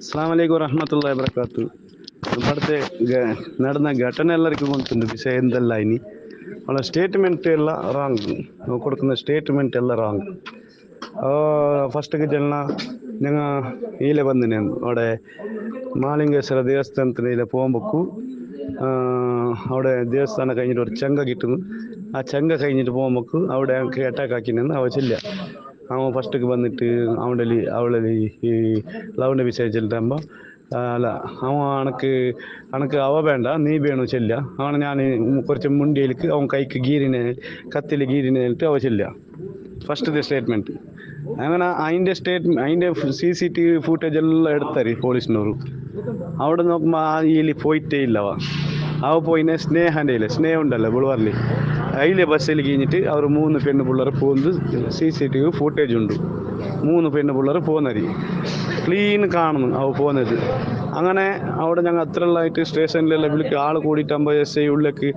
അസ്സലാമു അലൈക്കും വറഹ്മത്തുള്ളാഹി വബറകാത്തു. ഇവിടുത്തെ നടന്ന ಘಟನೆ ಎಲ್ಲರಿಗೂ ಗೊತ್ತುಂಟು. ವಿಷಯ ಎಂದಲ್ಲ ಇನಿ ಅವಳ ಸ್ಟೇಟ್ಮೆಂಟ್ ಎಲ್ಲ ರಾಂಗ್. ನಾವು കൊടുക്കുന്ന സ്റ്റേറ്റ്മെൻറ്റ് ಎಲ್ಲ ರಾಂಗ್. ഫസ്റ്റൊക്കെ ചെല്ലണ ഞങ്ങൾ ഈലെ ಬಂದಿನಿ അവിടെ മാലിംഗേശ്വര ದೇವಸ್ಥಾನത്തിന് ഈലെ പോകുമ്പോഴേക്കു അവിടെ ದೇವಸ್ಥಾನ കഴിഞ്ഞിട്ട് ഒരു ചെങ്ക കിട്ടുന്നു. ആ ചെങ്ക കഴിഞ്ഞിട്ട് പോകുമ്പോഴേക്കു അവിടെ ഞങ്ങൾക്ക് അറ്റാക്ക് ആക്കിനെന്ന് അവ ചെല്ലുക. അവൻ ഫസ്റ്റൊക്കെ വന്നിട്ട് അവളെ ഈ ലവിൻ്റെ വിഷയം ചെല്ലുമ്പോൾ അല്ല അവൻ അണക്ക് അവ വേണ്ട നീ വേണു ചെല്ലുക. അവനെ ഞാൻ കുറച്ച് മുണ്ടിയിലേക്ക് അവൻ കൈക്ക് കത്തിൽ ഗീരിനിട്ട് അവ ചെല്ലുക. ഫസ്റ്റത്തെ സ്റ്റേറ്റ്മെൻറ്റ് അങ്ങനെ അതിൻ്റെ CCTV ഫൂട്ടേജ് എല്ലാം എടുത്തറി പോലീസിനോർ. അവിടെ നോക്കുമ്പോൾ ആ ഇതിൽ പോയിട്ടേ ഇല്ലവ. അവ പോയിനെ സ്നേഹ ഉണ്ടല്ലോ ബുൾവാറിൽ അതിലെ ബസ്സിൽ കഴിഞ്ഞിട്ട് അവർ 3 പെണ്ണ് പിള്ളേർ പോകുന്നത് CCTV ഫൂട്ടേജ് ഉണ്ട്. 3 പെണ്ണ് പിള്ളേർ പോകുന്നരി ക്ലീൻ കാണുന്നു അവ പോകുന്നത്. അങ്ങനെ അവിടെ ഞങ്ങൾ അത്രയുള്ളതായിട്ട് സ്റ്റേഷനിലെല്ലാം വിളിക്കുക. ആൾ കൂടിയിട്ടാകുമ്പോൾ SI ഉള്ളിലേക്ക്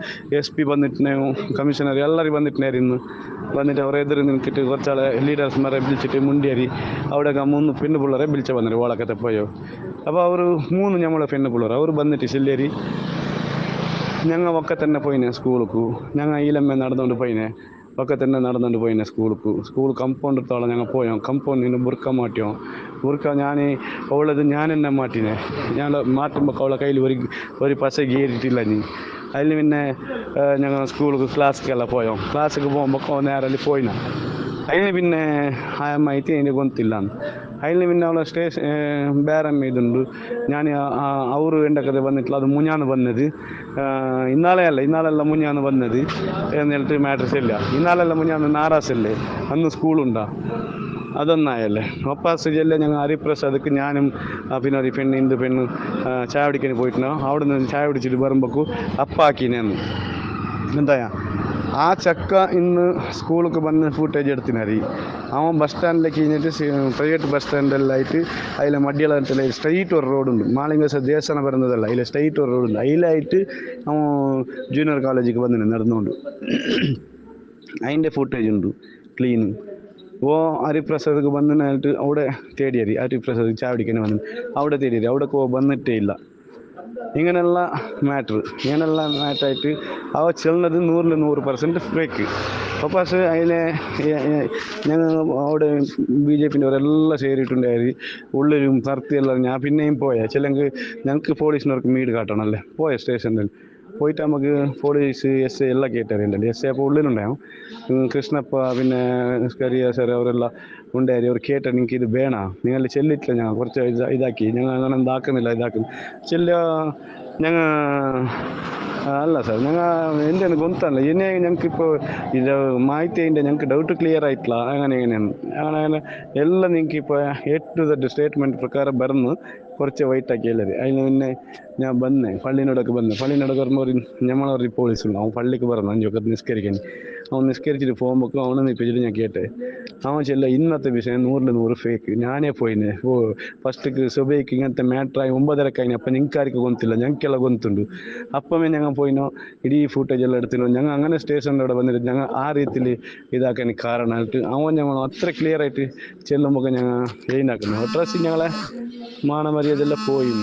SP വന്നിട്ടുണ്ടാവും, കമ്മീഷണർ എല്ലാവരും വന്നിട്ടുണ്ടായിരുന്നു. വന്നിട്ട് അവരെ എതിർ നിൽക്കിയിട്ട് കുറച്ചാളെ ലീഡേഴ്സ്മാരെ വിളിച്ചിട്ട് മുണ്ടിയരി അവിടെയൊക്കെ 3 പെണ്ണ് പിള്ളേരെ വിളിച്ച വന്നിട്ട് ഓളക്കത്തെ പോയോ. അപ്പോൾ അവർ 3 നമ്മളെ പെണ്ണ് പിള്ളേർ അവർ വന്നിട്ട് ചെല്ലേരി ഞങ്ങൾ ഒക്കെ തന്നെ പോയിനെ സ്കൂളിലേക്ക്. ഞങ്ങൾ ഈലമ്മ നടന്നുകൊണ്ട് പോയിനെ ഒക്കെ തന്നെ നടന്നുകൊണ്ട് പോയിനെ സ്കൂൾ കമ്പൗണ്ട് എടുത്തോളം ഞങ്ങൾ പോയോ. കമ്പൗണ്ടിന് ബുർക്ക മാറ്റിയോ. ബുർക്ക അവളത് ഞാൻ എന്നെ മാറ്റിനെ. ഞാൻ മാറ്റുമ്പോൾ അവളെ കയ്യിൽ ഒരു പശ കീറിയിട്ടില്ല. അതിൽ പിന്നെ ഞങ്ങൾ ക്ലാസ്സിക്കെല്ലാം പോയോ. ക്ലാസ്സിക്ക് പോകുമ്പോൾ നേരെ പോയിന. അതിന് പിന്നെ മാഹിತಿ അതിന് ಗೊತ್ತಿല്ലാന്ന്. അതിന് പിന്നെ അവളെ ಬೇರೆ ഇതുണ്ട്. ഞാൻ ಅವರು എൻ്റെ കഥ വന്നിട്ടില്ല. അത് മുഞ്ഞാന്ന് വന്നത്, ഇന്നാളെയല്ല മുഞ്ഞാന്ന് വന്നത് എന്നിട്ട് മാട്രസ് ഇല്ല. ഇന്നാളല്ല മുഞ്ഞാന്ന് നാറാസല്ലേ അന്ന് സ്കൂളുണ്ടാ അതൊന്നായല്ലേ. ഒപ്പാസ് ചെല്ലെ ഞങ്ങൾ ഹരിപ്രസാദക്ക് ഞാനും പിന്നെ ഒരു പെണ്ണ് ചായ പിടിക്കാൻ പോയിട്ടുണ്ടാവും. അവിടെ നിന്ന് ചായ പിടിച്ചിട്ട് വരുമ്പോഴേക്കും അപ്പാക്കിനെന്ന് എന്തായാ ആ ചക്ക ഇന്ന് സ്കൂളിലേക്ക് വന്ന് ഫൂട്ടേജ് എടുത്തിനറി. അവൻ ബസ് സ്റ്റാൻഡിലേക്ക് കഴിഞ്ഞിട്ട് പ്രൈവറ്റ് ബസ് സ്റ്റാൻഡെല്ലായിട്ട് അതിലെ മടിയളത്തിൽ സ്ട്രെയിറ്റ് ഒരു റോഡുണ്ട്. മാലിംഗേശ്വര ദേവസ്ഥാനം വരുന്നതല്ല, അതിലെ സ്ട്രെയിറ്റ് ഒരു റോഡുണ്ട്. അതിലായിട്ട് അവൻ ജൂനിയർ കോളേജിലേക്ക് വന്നിന് നടന്നുകൊണ്ട്. അതിൻ്റെ ഫൂട്ടേജ് ഉണ്ട് ക്ലീന്. ഹരിപ്രസാദക്ക് വന്നിട്ട് അവിടെ തേടിയറി. ഹരിപ്രസാദ് ചായ പിടിക്കാൻ വന്നു അവിടെ തേടിയറി. അവിടെ വന്നിട്ടേ ഇല്ല. ഇങ്ങനെയുള്ള മാറ്ററായിട്ട് അവ ചെല്ലുന്നത് 100% ഫേക്ക്. പക്ഷേ അതിലെ ഞങ്ങൾ അവിടെ BJP അവരെല്ലാം ചേരിയിട്ടുണ്ടായി. ഉള്ളിലും നിർത്തിയെല്ലാം ഞാൻ പിന്നെയും ചിലെങ്കിൽ ഞങ്ങൾക്ക് പോലീസിനവർക്ക് മീഡ് കാട്ടണമല്ലേ. സ്റ്റേഷനിൽ പോയിട്ട് നമുക്ക് പോലീസ് SI എല്ലാം കേട്ടറിയണ്ടല്ലേ. SI അപ്പോൾ ഉള്ളിലുണ്ടാകും. കൃഷ്ണപ്പ പിന്നെ സ്കറിയ സാർ അവരെല്ലാം ഉണ്ടായി. അവർ കേട്ട നിങ്ങൾക്ക് ഇത് വേണ നിങ്ങൾ ചെല്ലിട്ടില്ല. ഞങ്ങൾ കുറച്ച് ഇതാക്കി ഞങ്ങൾ അങ്ങനെ ഇതാക്കുന്നില്ല ഞങ്ങൾ അല്ല സാർ ഞങ്ങൾ എന്താണ് ಗೊತ್ತಲ್ಲ ಏನೇ ഞങ്ങൾക്കിപ്പോൾ ഇത് മാഹിತಿ അതിൻ്റെ ഞങ്ങൾക്ക് ഡൗട്ട് ക്ലിയർ ആയിട്ടില്ല. അങ്ങനെ എല്ലാം നിങ്ങൾക്കിപ്പോൾ A to Z സ്റ്റേറ്റ്മെൻറ്റ് പ്രകാരം ബർന്ന് കുറച്ച് വൈറ്റാക്കി എല്ലാവരും. അതിന് പിന്നെ ഞാൻ പള്ളിനോടൊക്കെ വരുമ്പോൾ നമ്മളൊരു പോലീസുണ്ട്. അവൻ പള്ളിക്ക് പറഞ്ഞു 5 വക്കത്ത് നിസ്കരിക്കാൻ. അവൻ നിസ്കരിച്ചിട്ട് പോകുമ്പോൾ അവനെ നിൽപ്പിച്ചിട്ട് ഞാൻ കേട്ടെ. അവൻ ഇന്നത്തെ വിഷയം 100% ഫേക്ക്. ഞാനേ പോയിനെ ഫസ്റ്റക്ക് സുബൈക്ക് ഇങ്ങനത്തെ ಮ್ಯಾಟ್ರಾಗಿ 9:30 കഴിഞ്ഞ അപ്പം നിങ്ങൾക്കാർക്ക് ಗೊತ್ತಿಲ್ಲ ഞങ്ങൾക്കെല്ലാം ಗೊತ್ತುಂಟು. അപ്പമേ ഞങ്ങൾ പോയിനോ ഇടീ ഫൂട്ടേജ് എല്ലാം എടുത്തിനോ. ഞങ്ങൾ അങ്ങനെ സ്റ്റേഷൻ്റെ അവിടെ വന്നിട്ട് ഞങ്ങൾ ആ രീതിയിൽ ഇതാക്കാൻ കാരണമായിട്ട് ഞങ്ങൾ അത്ര ക്ലിയർ ആയിട്ട് ചെല്ലുമ്പോൾ ഞങ്ങൾ ഏനാക്കുന്നു. ഡ്രസ്സിങ് ഞങ്ങളെ മാനമര്യാദയെല്ലാം പോയി.